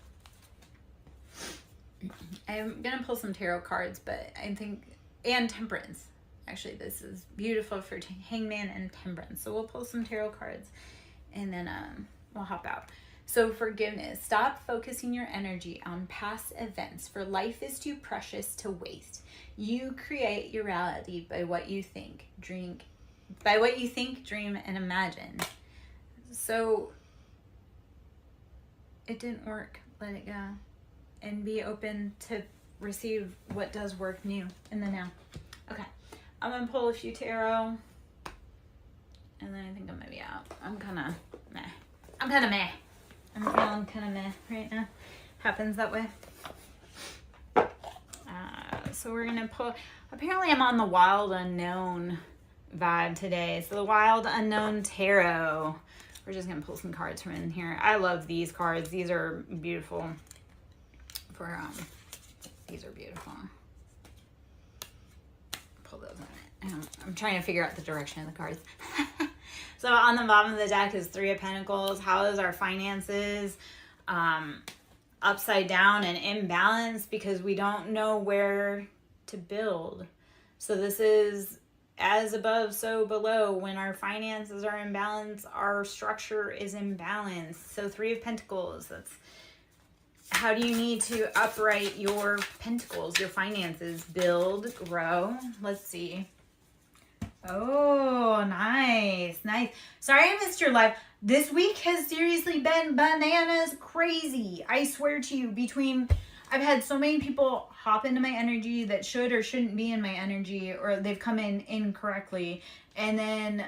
I'm going to pull some tarot cards, but I think, and Temperance. Actually, this is beautiful for Hangman and Temperance. So we'll pull some tarot cards and then we'll hop out. So forgiveness. Stop focusing your energy on past events, for life is too precious to waste. You create your reality by what you think, dream, and imagine. So it didn't work. Let it go. And be open to receive what does work new in the now. Okay. I'm going to pull a few tarot. And then I think I'm going to be out. I'm kind of meh. I'm feeling kind of meh right now. Happens that way. So we're going to pull. Apparently I'm on the Wild Unknown vibe today. So the Wild Unknown Tarot. We're just going to pull some cards from in here. I love these cards. These are beautiful. These are beautiful. Pull those in it. I'm trying to figure out the direction of the cards. So on the bottom of the deck is Three of Pentacles. How is our finances upside down and imbalanced because we don't know where to build. So this is as above, so below. When our finances are imbalanced, our structure is imbalanced. So Three of Pentacles, that's how do you need to upright your pentacles, your finances? Build, grow. Let's see. Oh, nice. Sorry I missed your live. This week has seriously been bananas crazy. I swear to you, I've had so many people hop into my energy that should or shouldn't be in my energy, or they've come in incorrectly. And then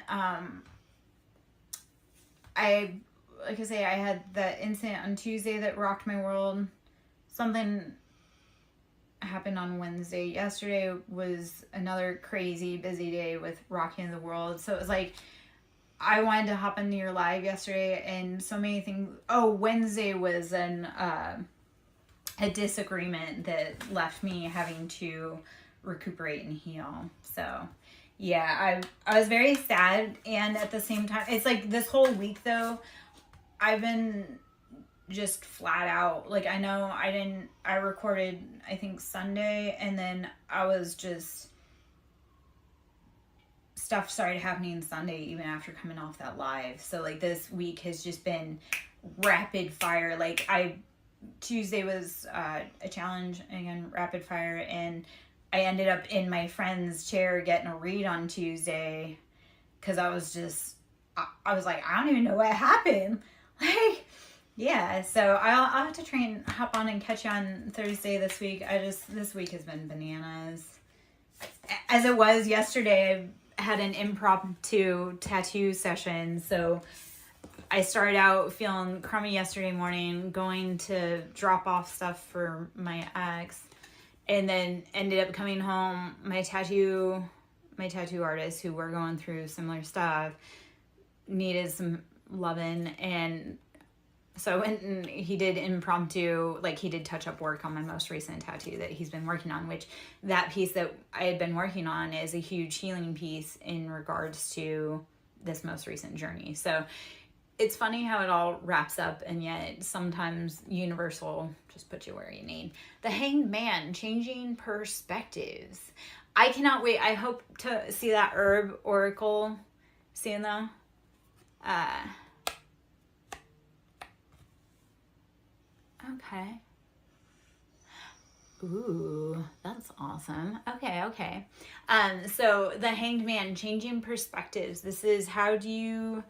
like I say, I had that incident on Tuesday that rocked my world. Something happened on Wednesday. Yesterday was another crazy busy day with rocking the world. So it was like, I wanted to hop into your live yesterday and so many things. Oh, Wednesday was a disagreement that left me having to recuperate and heal. So yeah, I was very sad. And at the same time, it's like this whole week though, I've been just flat out. Like, I recorded, I think Sunday, and then I was just stuff started happening Sunday even after coming off that live. So like this week has just been rapid fire. Like Tuesday was a challenge, again, rapid fire, and I ended up in my friend's chair getting a read on Tuesday because I was like, I don't even know what happened. Like, yeah, so I'll have to try and hop on and catch you on Thursday this week. This week has been bananas. As it was yesterday, I had an impromptu tattoo session, so I started out feeling crummy yesterday morning, going to drop off stuff for my ex, and then ended up coming home. My tattoo artist, who were going through similar stuff, needed some loving, and so I went and he did impromptu, like he did touch-up work on my most recent tattoo that he's been working on, which that piece that I had been working on is a huge healing piece in regards to this most recent journey. So it's funny how it all wraps up, and yet sometimes universal just puts you where you need. The Hanged Man, changing perspectives. I cannot wait. I hope to see that herb oracle soon though. Okay. Ooh, that's awesome. Okay. So the Hanged Man, changing perspectives. This is how do you,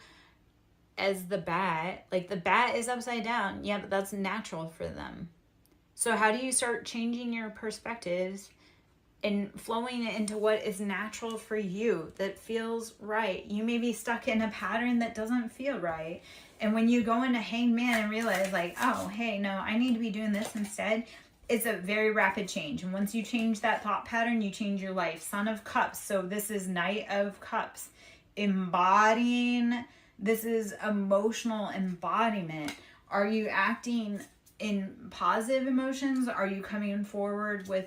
as the bat, like the bat is upside down. Yeah, but that's natural for them. So how do you start changing your perspectives and flowing it into what is natural for you, that feels right? You may be stuck in a pattern that doesn't feel right. And when you go into Hanged Man and realize like, oh, hey, no, I need to be doing this instead, it's a very rapid change. And once you change that thought pattern, you change your life. Son of Cups. So this is Knight of Cups. Embodying, this is emotional embodiment. Are you acting in positive emotions? Are you coming forward with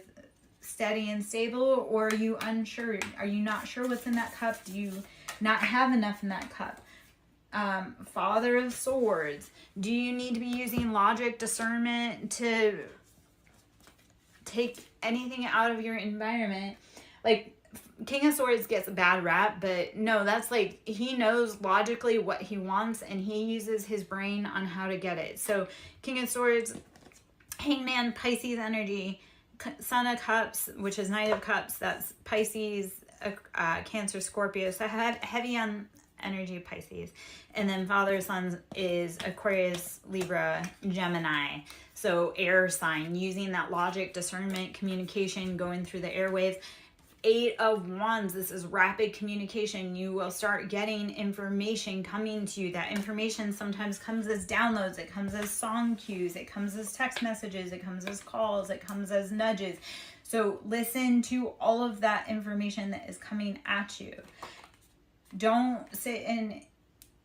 steady and stable? Or are you unsure? Are you not sure what's in that cup? Do you not have enough in that cup? Father of Swords. Do you need to be using logic, discernment to take anything out of your environment? Like King of Swords gets a bad rap, but no, that's like he knows logically what he wants and he uses his brain on how to get it. So King of Swords, Hangman, Pisces energy, Son of Cups, which is Knight of Cups, that's Pisces, Cancer, Scorpio. So I have heavy on energy of Pisces. And then Father of Sons is Aquarius, Libra, Gemini. So air sign, using that logic, discernment, communication, going through the airwaves. 8 of Wands, this is rapid communication. You will start getting information coming to you. That information sometimes comes as downloads. It comes as song cues. It comes as text messages. It comes as calls. It comes as nudges. So listen to all of that information that is coming at you. Don't sit in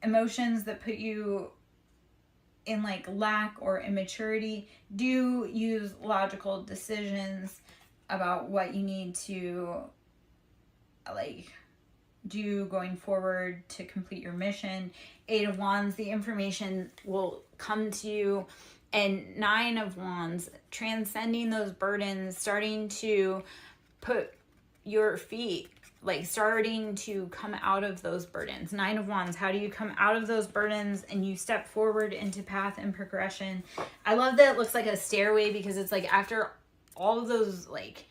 emotions that put you in like lack or immaturity. Do use logical decisions about what you need to like do going forward to complete your mission. 8 of Wands, the information will come to you. And 9 of Wands, transcending those burdens, starting to put your feet, like starting to come out of those burdens. 9 of Wands, how do you come out of those burdens and you step forward into path and progression? I love that it looks like a stairway because it's like after all of those like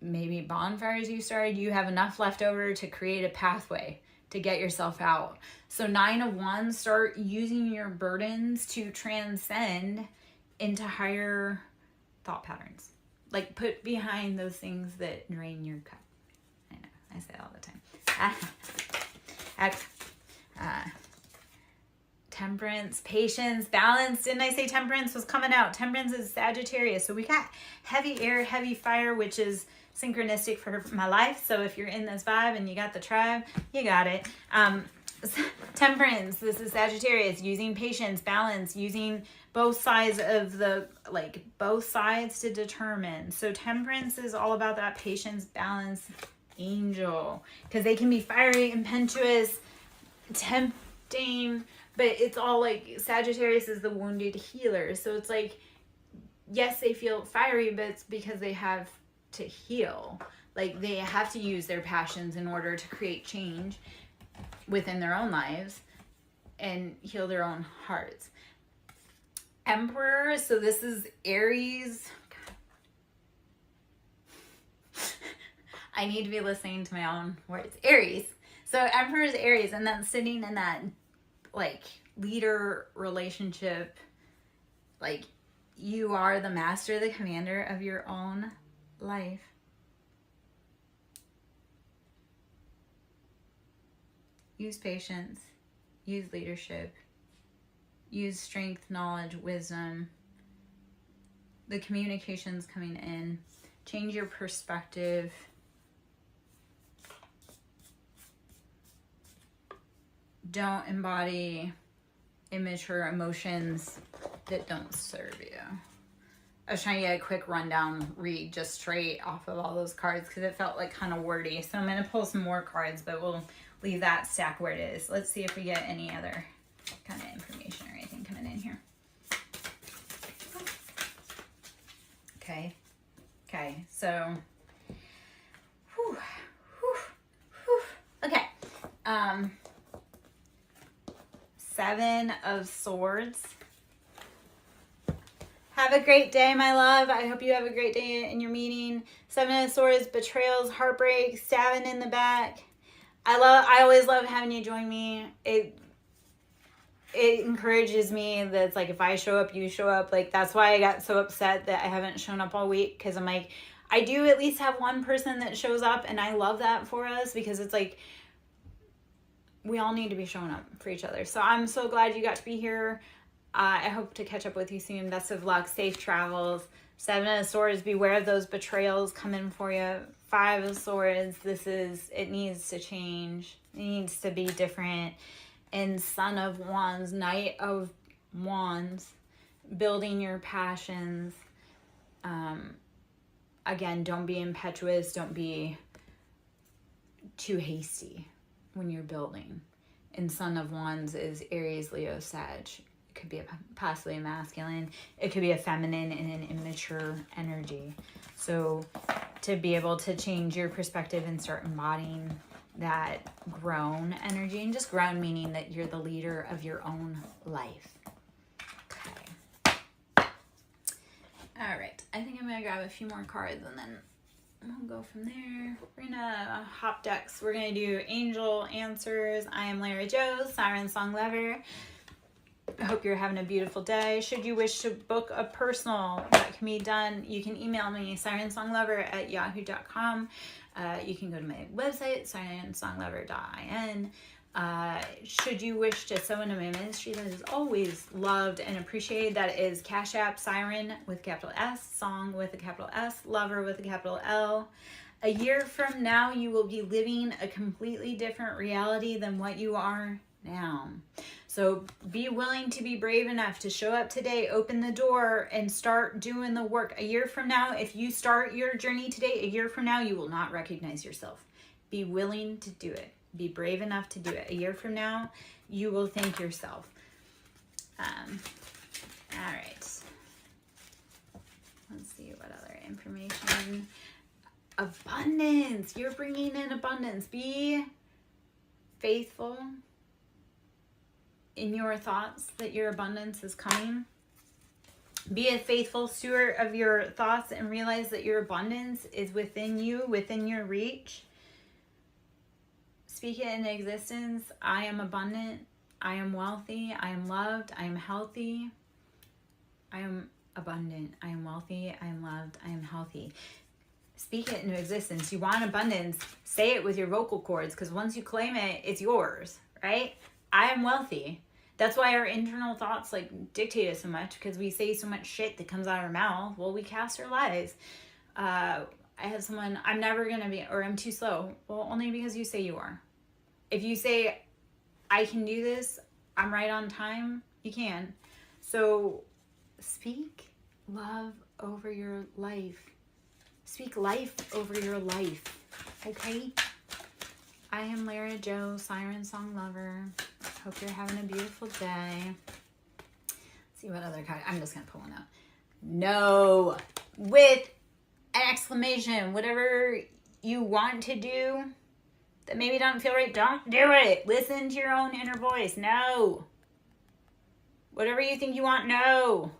maybe bonfires you started, you have enough left over to create a pathway to get yourself out. So 9 of Wands, start using your burdens to transcend into higher thought patterns. Like put behind those things that drain your cup. I know, I say it all the time. Temperance, patience, balance. Didn't I say temperance was coming out? Temperance is Sagittarius. So we got heavy air, heavy fire, which is synchronistic for my life. So if you're in this vibe and you got the tribe, you got it. Temperance, this is Sagittarius, using patience, balance, using both sides of the, like both sides to determine. So temperance is all about that patience, balance, angel, because they can be fiery, impetuous, tempting, but it's all like Sagittarius is the wounded healer. So it's like, yes, they feel fiery, but it's because they have to heal. Like, they have to use their passions in order to create change within their own lives and heal their own hearts. Emperor, so this is Aries. I need to be listening to my own words. Aries. So Emperor is Aries, and then sitting in that, like, leader relationship, like, you are the master, the commander of your own life. Use patience, use leadership, use strength, knowledge, wisdom. The communication's coming in. Change your perspective. Don't embody immature emotions that don't serve you. I was trying to get a quick rundown read just straight off of all those cards because it felt like kind of wordy. So I'm going to pull some more cards, but we'll leave that stack where it is. Let's see if we get any other kind of information or anything coming in here. Okay, so okay. 7 of Swords. Have a great day, my love. I hope you have a great day in your meeting. 7 of Swords, betrayals, heartbreak, stabbing in the back. I always love having you join me. It encourages me that it's like, if I show up, you show up. Like, that's why I got so upset that I haven't shown up all week, because I'm like, I do at least have one person that shows up, and I love that for us, because it's like, we all need to be showing up for each other. So I'm so glad you got to be here. I hope to catch up with you soon. Best of luck. Safe travels. 7 of Swords. Beware of those betrayals coming for you. 5 of Swords. It needs to change. It needs to be different. And Son of Wands. Knight of Wands. Building your passions. Again, don't be impetuous. Don't be too hasty when you're building. And Son of Wands is Aries, Leo, Sag. It could be possibly a masculine. It could be a feminine and an immature energy. So to be able to change your perspective and start embodying that grown energy, and just grown meaning that you're the leader of your own life. Okay. All right. I think I'm going to grab a few more cards and then we'll go from there. We're gonna hop decks. We're gonna do angel answers. I am Lara Joe, SirenSong lover. I hope you're having a beautiful day. Should you wish to book a personal, that can be done. You can email me, sirensonglover@yahoo.com. You can go to my website, sirensonglover.in. Should you wish to sow into my ministry, that is always loved and appreciated. That is Cash App, Siren with a capital S, Song with a capital S, Lover with a capital L. A year from now, you will be living a completely different reality than what you are now. So be willing to be brave enough to show up today, open the door, and start doing the work. A year from now, if you start your journey today, a year from now, you will not recognize yourself. Be willing to do it. Be brave enough to do it. A year from now, you will thank yourself. All right. Let's see what other information. Abundance. You're bringing in abundance. Be faithful in your thoughts that your abundance is coming. Be a faithful steward of your thoughts and realize that your abundance is within you, within your reach. Speak it into existence. I am abundant. I am wealthy. I am loved. I am healthy. I am abundant. I am wealthy. I am loved. I am healthy. Speak it into existence. You want abundance, say it with your vocal cords, because once you claim it, it's yours, right? I am wealthy. That's why our internal thoughts like dictate us so much, because we say so much shit that comes out of our mouth. Well, we cast our lies. I had someone, I'm never going to be, or I'm too slow. Well, only because you say you are. If you say, I can do this, I'm right on time, you can. So speak love over your life. Speak life over your life, okay? I am Lara Joe, SirenSong lover. Hope you're having a beautiful day. Let's see what other card. I'm just going to pull one out. No, with an exclamation, whatever you want to do that maybe don't feel right, don't do it. Listen to your own inner voice. No. Whatever you think you want, no.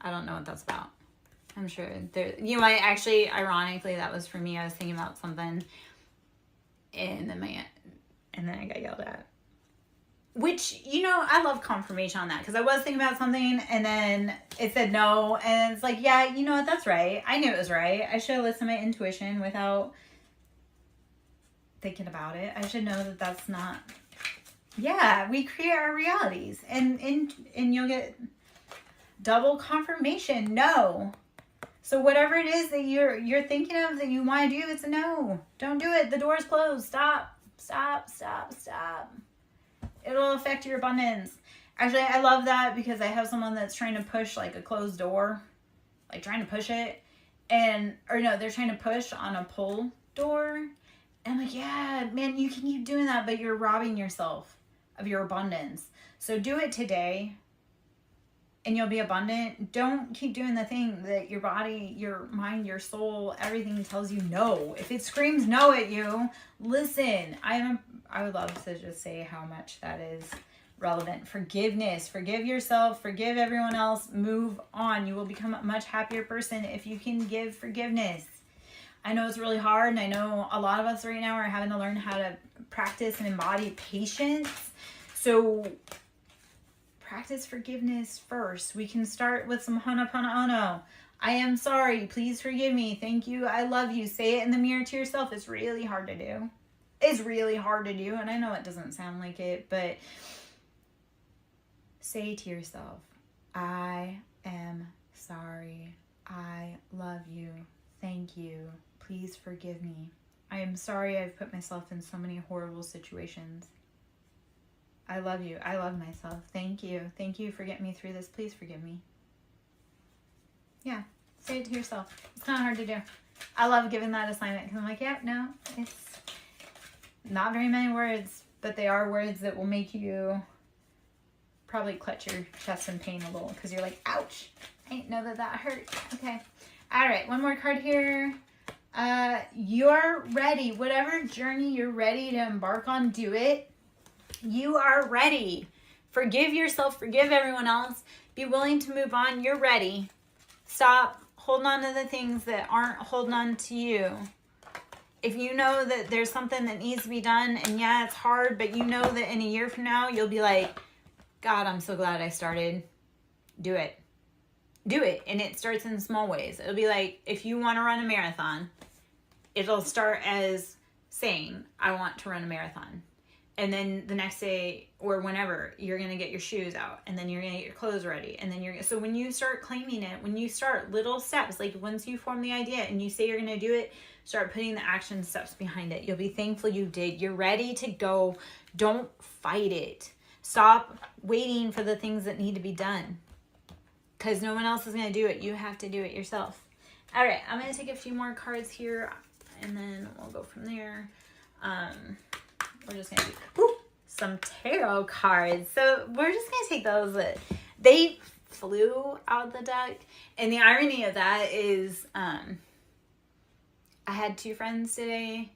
I don't know what that's about. I'm sure there, you might actually, ironically, that was for me. I was thinking about something and then I got yelled at. Which, I love confirmation on that, because I was thinking about something and then it said no, and it's like, yeah, you know what, that's right. I knew it was right. I should have listened to my intuition without thinking about it. I should know that that's not. Yeah, we create our realities, and you'll get double confirmation. No. So whatever it is that you're thinking of that you want to do, it's a no. Don't do it. The door's closed. Stop. Stop. Stop. Stop. It'll affect your abundance. Actually, I love that, because I have someone that's trying to push like a closed door, like trying to push it, they're trying to push on a pull door. And I'm like, yeah, man, you can keep doing that, but you're robbing yourself of your abundance. So do it today and you'll be abundant. Don't keep doing the thing that your body, your mind, your soul, everything tells you no. If it screams no at you, listen. I would love to just say how much that is relevant. Forgiveness. Forgive yourself. Forgive everyone else. Move on. You will become a much happier person if you can give forgiveness. I know it's really hard, and I know a lot of us right now are having to learn how to practice and embody patience. So practice forgiveness first. We can start with some Ho'oponopono. I am sorry. Please forgive me. Thank you. I love you. Say it in the mirror to yourself. It's really hard to do. It's really hard to do, and I know it doesn't sound like it, but say to yourself, I am sorry. I love you. Thank you. Please forgive me. I am sorry I've put myself in so many horrible situations. I love you. I love myself. Thank you. Thank you for getting me through this. Please forgive me. Yeah. Say it to yourself. It's not hard to do. I love giving that assignment, because I'm like, yeah, no, it's not very many words, but they are words that will make you probably clutch your chest in pain a little, because you're like, ouch. I didn't know that hurt. Okay. All right. One more card here. You're ready. Whatever journey you're ready to embark on, do it. You are ready. Forgive yourself. Forgive everyone else. Be willing to move on. You're ready. Stop holding on to the things that aren't holding on to you. If you know that there's something that needs to be done, and yeah, it's hard, but you know that in a year from now, you'll be like, God, I'm so glad I started. Do it. Do it. And it starts in small ways. It'll be like, if you want to run a marathon, it'll start as saying, I want to run a marathon. And then the next day or whenever, you're going to get your shoes out, and then you're going to get your clothes ready. And then so when you start claiming it, when you start little steps, like once you form the idea and you say you're going to do it, start putting the action steps behind it. You'll be thankful you did. You're ready to go. Don't fight it. Stop waiting for the things that need to be done, because no one else is going to do it. You have to do it yourself. All right. I'm going to take a few more cards here, and then we'll go from there. We're just going to do some tarot cards. So we're just going to take those that they flew out of the deck. And the irony of that is I had two friends today,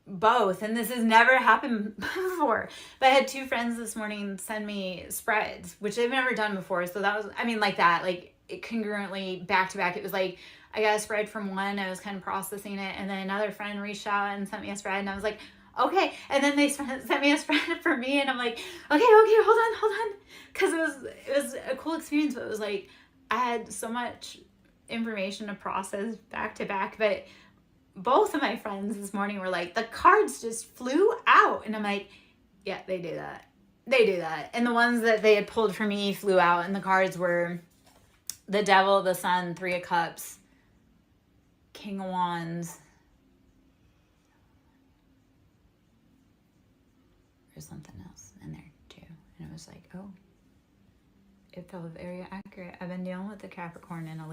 both, and this has never happened before, but I had two friends this morning send me spreads, which they've never done before. So that was, like that, like it congruently back to back. It was like, I got a spread from one, I was kind of processing it, and then another friend reached out and sent me a spread, and I was like, okay. And then they sent me a spread for me, and I'm like, okay, hold on. Because it was a cool experience, but it was like, I had so much information to process back to back. But both of my friends this morning were like, the cards just flew out. And I'm like, yeah, they do that. They do that. And the ones that they had pulled for me flew out, and the cards were the Devil, the Sun, Three of Cups, King of Wands. There's something else in there too. And it was like, oh, it felt very accurate. I've been dealing with the Capricorn in a